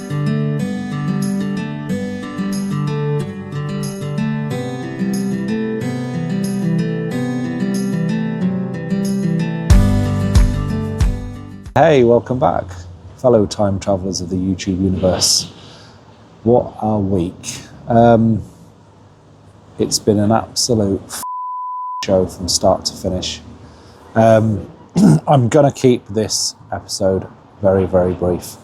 Hey, welcome back, fellow time travelers of the YouTube universe. What a week. It's been an absolute show from start to finish. I'm gonna keep this episode very, very brief,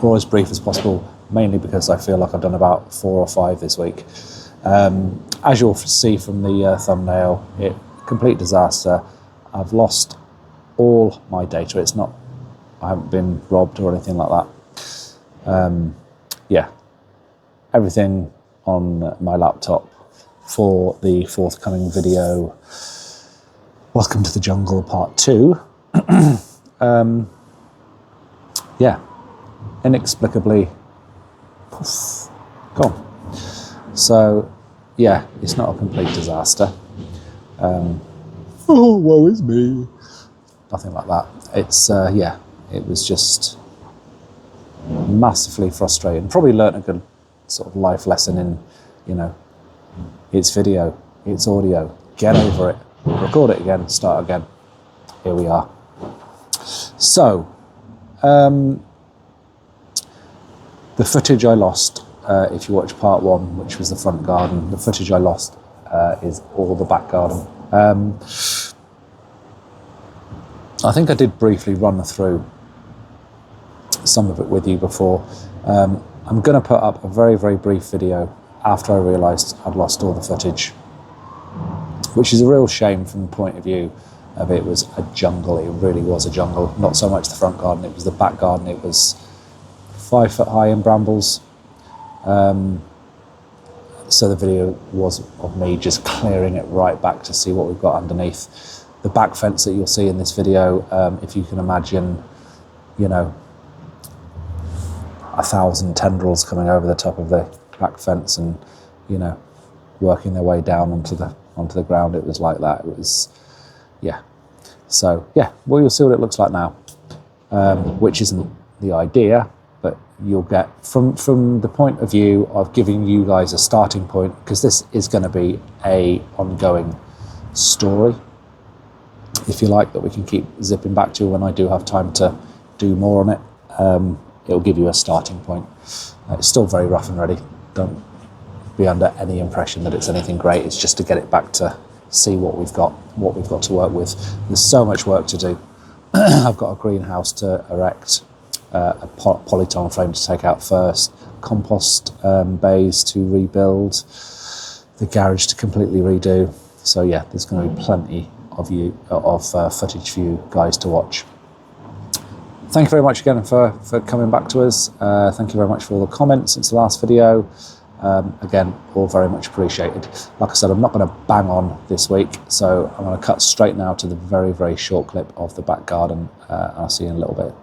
or as brief as possible, mainly because I feel like I've done about 4 or 5 this week. As you'll see from the thumbnail, complete disaster. I've lost all my data. I haven't been robbed or anything like that. Yeah, everything on my laptop for the forthcoming video, Welcome to the Jungle Part 2. Yeah, inexplicably, poof, gone. So, yeah, it's not a complete disaster. Oh, woe is me. Nothing like that. It's, yeah, it was just massively frustrating. Probably learnt a good sort of life lesson in, you know, it's video, it's audio, get over it, record it again, start again. Here we are. So, the footage I lost, if you watch part 1, which was the front garden, the footage I lost is all the back garden. I think I did briefly run through some of it with you before. I'm going to put up a very, very brief video after I realised I'd lost all the footage, which is a real shame from the point of view of it was a jungle. It really was a jungle. Not so much the front garden, it was the back garden. It was 5 foot high in brambles. So the video was of me just clearing it right back to see what we've got underneath. The back fence that you'll see in this video, if you can imagine, you know, 1,000 tendrils coming over the top of the back fence and, you know, working their way down onto the ground. It was like that. It was, yeah. So yeah, well, you'll see what it looks like now, which isn't the idea, but you'll get from the point of view of giving you guys a starting point, because this is going to be a ongoing story, if you like, that we can keep zipping back to when I do have time to do more on it. It'll give you a starting point. It's still very rough and ready. Don't be under any impression that it's anything great. It's just to get it back to see what we've got to work with. There's so much work to do. I've got a greenhouse to erect, a polyton frame to take out first, compost bays to rebuild, the garage to completely redo. So yeah, there's going to be plenty of footage for you guys to watch. Thank you very much again for coming back to us. Thank you very much for all the comments since the last video. Again, all very much appreciated. Like I said, I'm not going to bang on this week, so I'm going to cut straight now to the very, very short clip of the back garden. I'll see you in a little bit.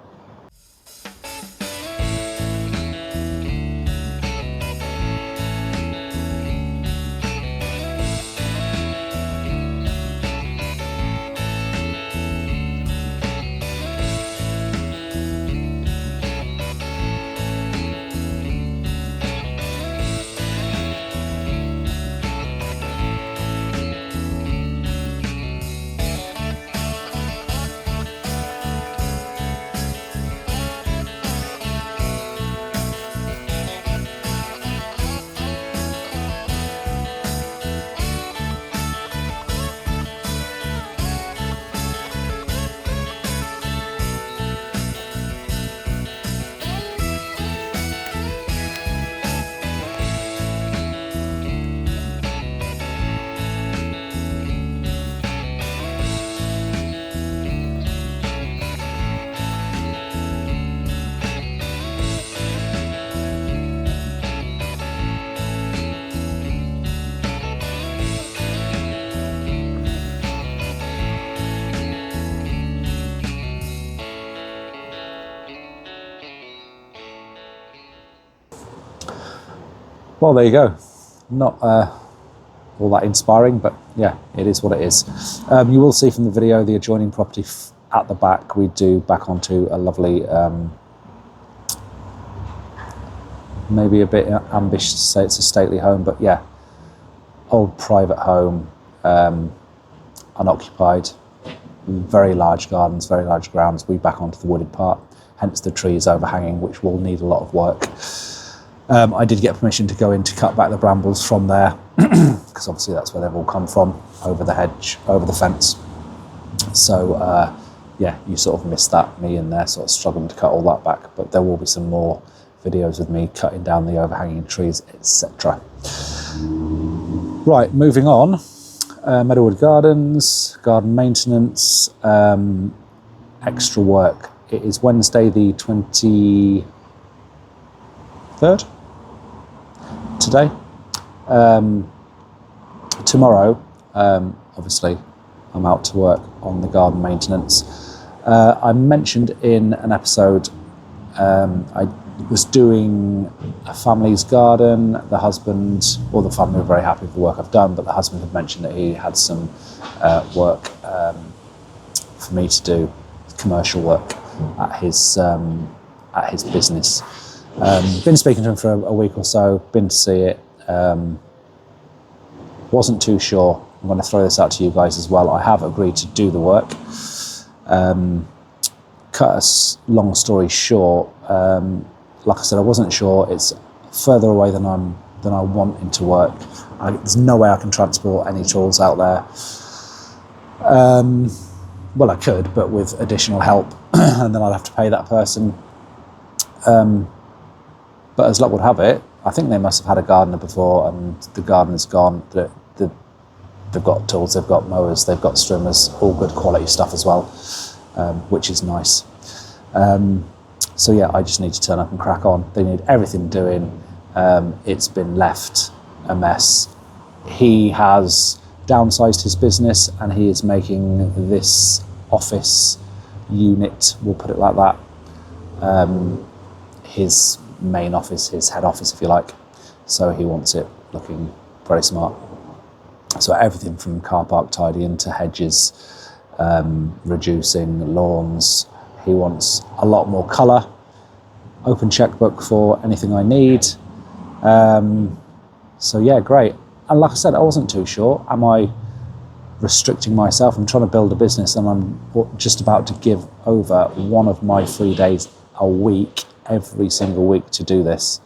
Well, there you go. Not all that inspiring, but yeah, it is what it is. You will see from the video the adjoining property at the back, we do back onto a lovely maybe a bit ambitious to say it's a stately home, but yeah, old private home, unoccupied, very large gardens, very large grounds. We back onto the wooded part, hence the trees overhanging, which will need a lot of work. I did get permission to go in to cut back the brambles from there, because obviously that's where they've all come from, over the hedge, over the fence. So yeah, you sort of missed that, me in there sort of struggling to cut all that back, but there will be some more videos with me cutting down the overhanging trees, etc. Right, moving on. Meadowwood Gardens, garden maintenance, extra work. It is Wednesday the 23rd today. Tomorrow, obviously, I'm out to work on the garden maintenance. I mentioned in an episode I was doing a family's garden. The husband, or the family were very happy with the work I've done, but the husband had mentioned that he had some work for me to do, commercial work at his business. Been speaking to him for a week or so, been to see it. Wasn't too sure. I'm going to throw this out to you guys as well. I have agreed to do the work. Cut a long story short, like I said, I wasn't sure. It's further away than I wanted to work. There's no way I can transport any tools out there. Well, I could, but with additional help, and then I'd have to pay that person. But as luck would have it, I think they must have had a gardener before, and the gardener's gone. They've got tools, they've got mowers, they've got strimmers, all good quality stuff as well, which is nice. So yeah, I just need to turn up and crack on. They need everything doing. It's been left a mess. He has downsized his business and he is making this office unit, we'll put it like that, his main office, his head office if you like. So he wants it looking very smart. So everything from car park tidying to hedges, reducing lawns. He wants a lot more colour, open checkbook for anything I need. So yeah, great. And like I said, I wasn't too sure. Am I restricting myself? I'm trying to build a business and I'm just about to give over one of my 3 days a week, every single week, to do this.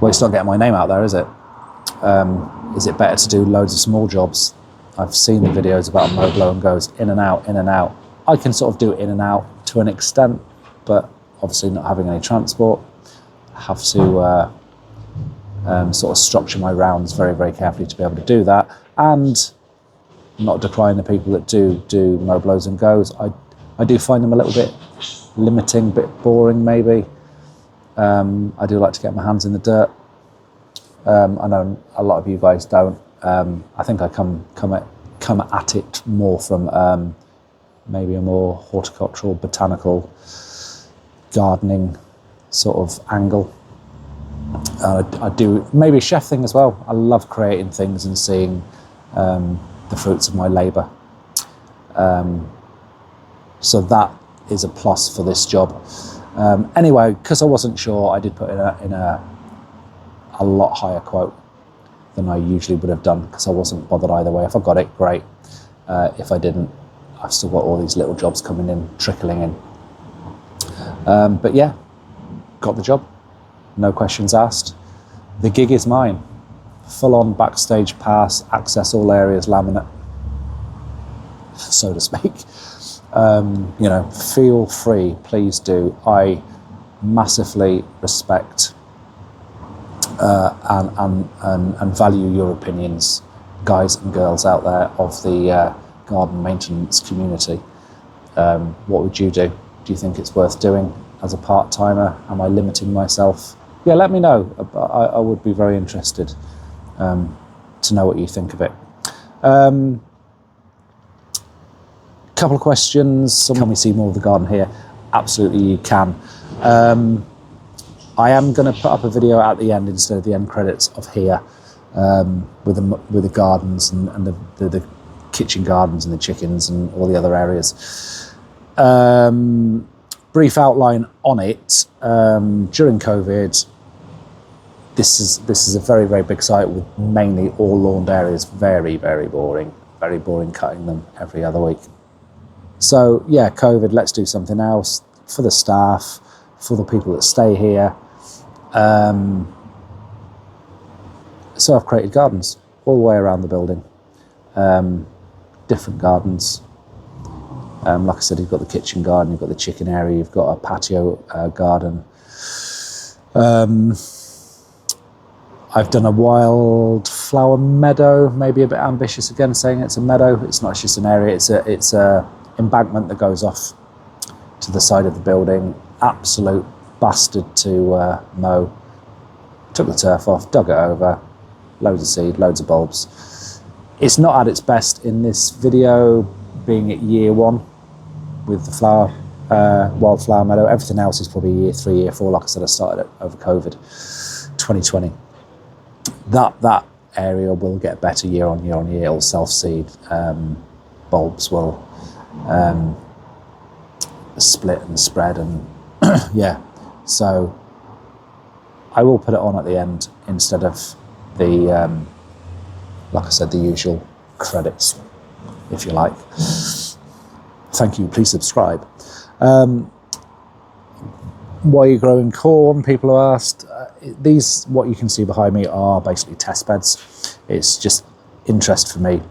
Well, it's not getting my name out there, is it? Is it better to do loads of small jobs? I've seen the videos about a mow blow and goes in and out, in and out. I can sort of do it in and out to an extent, but obviously not having any transport, I have to sort of structure my rounds very, very carefully to be able to do that. And not decrying the people that do mow blows and goes. I do find them a little bit limiting, a bit boring maybe. I do like to get my hands in the dirt. I know a lot of you guys don't. I think I come at it more from maybe a more horticultural, botanical, gardening sort of angle. I do maybe a chef thing as well. I love creating things and seeing the fruits of my labour. So that is a plus for this job. Anyway, because I wasn't sure, I did put in a lot higher quote than I usually would have done, because I wasn't bothered either way. If I got it, great. If I didn't, I've still got all these little jobs coming in, trickling in. But yeah, got the job. No questions asked. The gig is mine. Full on backstage pass, access all areas, laminate, so to speak. You know, feel free, please do. I massively respect and value your opinions, guys and girls out there of the garden maintenance community. What would you do? Do you think it's worth doing as a part-timer? Am I limiting myself? Yeah, let me know. I would be very interested to know what you think of it. Couple of questions. Can we see more of the garden here? Absolutely, you can. I am going to put up a video at the end instead of the end credits of here, with the gardens and the kitchen gardens and the chickens and all the other areas. Brief outline on it. During COVID, this is a very, very big site with mainly all lawned areas. Very, very boring cutting them every other week. So yeah, COVID, let's do something else for the staff, for the people that stay here. So I've created gardens all the way around the building, different gardens. Like I said, you've got the kitchen garden, you've got the chicken area, you've got a patio garden. I've done a wildflower meadow, maybe a bit ambitious again, saying it's a meadow. It's not just an area, it's a embankment that goes off to the side of the building. Absolute bastard to mow. Took the turf off, dug it over, loads of seed, loads of bulbs. It's not at its best in this video, being at year 1 with the wildflower meadow. Everything else is probably year 3, year 4. Like I said, I started it over COVID 2020. That area will get better year on year on year. It'll self-seed. Bulbs will split and spread, and yeah. So I will put it on at the end instead of the, like I said, the usual credits, if you like. Thank you, please subscribe. Why are you growing corn? People have asked. These, what you can see behind me, are basically test beds. It's just interest for me.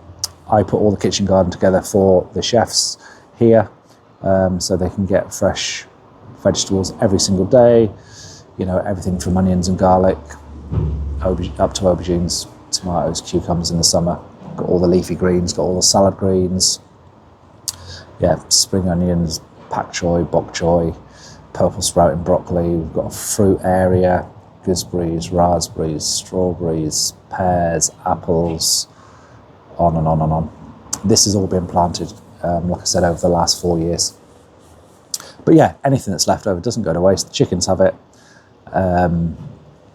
I put all the kitchen garden together for the chefs here, so they can get fresh vegetables every single day. You know, everything from onions and garlic, up to aubergines, tomatoes, cucumbers in the summer. Got all the leafy greens, got all the salad greens. Yeah, spring onions, pak choy, bok choy, purple sprouting broccoli. We've got a fruit area, gooseberries, raspberries, strawberries, pears, apples, on and on and on. This has all been planted, like I said, over the last 4 years. But yeah, anything that's left over doesn't go to waste. The chickens have it.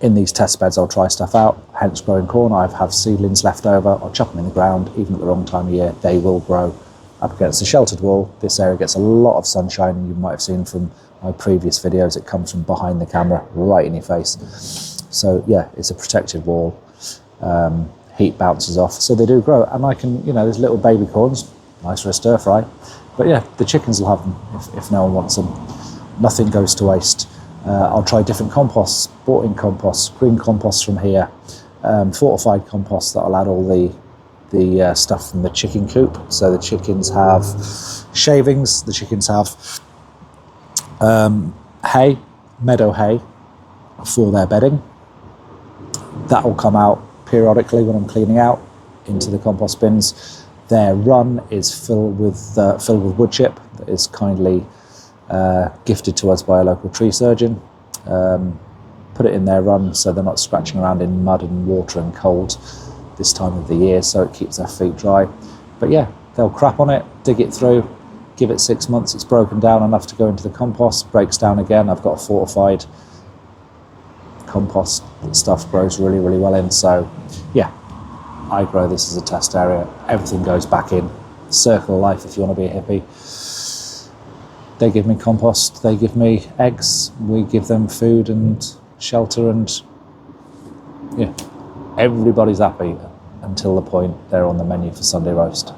In these test beds, I'll try stuff out, hence growing corn. I have seedlings left over. I'll chuck them in the ground, even at the wrong time of year. They will grow up against a sheltered wall. This area gets a lot of sunshine, and you might have seen from my previous videos, it comes from behind the camera, right in your face. So yeah, it's a protected wall. Heat bounces off, so they do grow. And I can, you know, there's little baby corns, nice for a stir fry. But yeah, the chickens will have them if no one wants them. Nothing goes to waste. I'll try different composts, bought-in composts, green composts from here, fortified composts that'll add all the stuff from the chicken coop. So the chickens have shavings, the chickens have hay, meadow hay for their bedding. That will come out periodically when I'm cleaning out into the compost bins. Their run is filled with wood chip that is kindly gifted to us by a local tree surgeon. Put it in their run so they're not scratching around in mud and water and cold this time of the year, so it keeps their feet dry. But yeah, they'll crap on it, dig it through, give it 6 months, it's broken down enough to go into the compost, breaks down again. I've got a fortified compost that stuff grows really, really well in. So yeah, I grow this as a test area. Everything goes back in. Circle of life, if you want to be a hippie. They give me compost, they give me eggs, we give them food and shelter, and yeah, everybody's happy until the point they're on the menu for Sunday roast.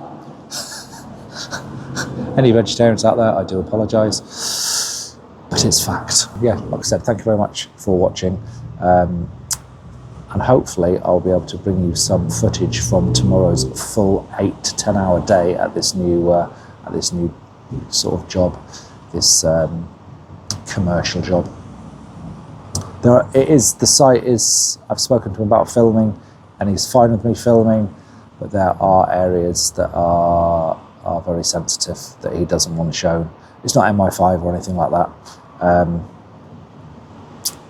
Any vegetarians out there, I do apologise, but it's fact. Yeah, like I said, thank you very much for watching, and hopefully I'll be able to bring you some footage from tomorrow's full 8 to 10 hour day at this new sort of job, this commercial job. The site is, I've spoken to him about filming and he's fine with me filming, but there are areas that are very sensitive that he doesn't want to show. It's not MI5 or anything like that.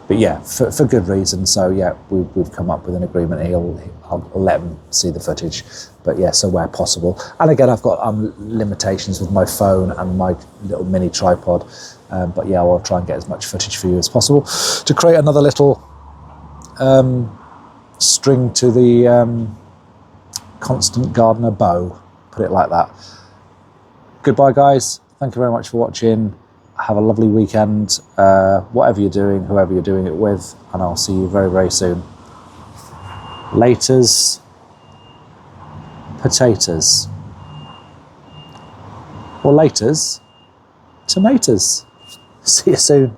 But yeah, for good reason. So yeah, we've come up with an agreement. I'll let him see the footage. But yeah, so where possible. And again, I've got limitations with my phone and my little mini tripod. But yeah, I'll try and get as much footage for you as possible to create another little string to the constant gardener bow, put it like that. Goodbye guys, thank you very much for watching. have a lovely weekend, whatever you're doing, whoever you're doing it with, and I'll see you very, very soon. Laters, potatoes. Or laters, tomatoes. See you soon.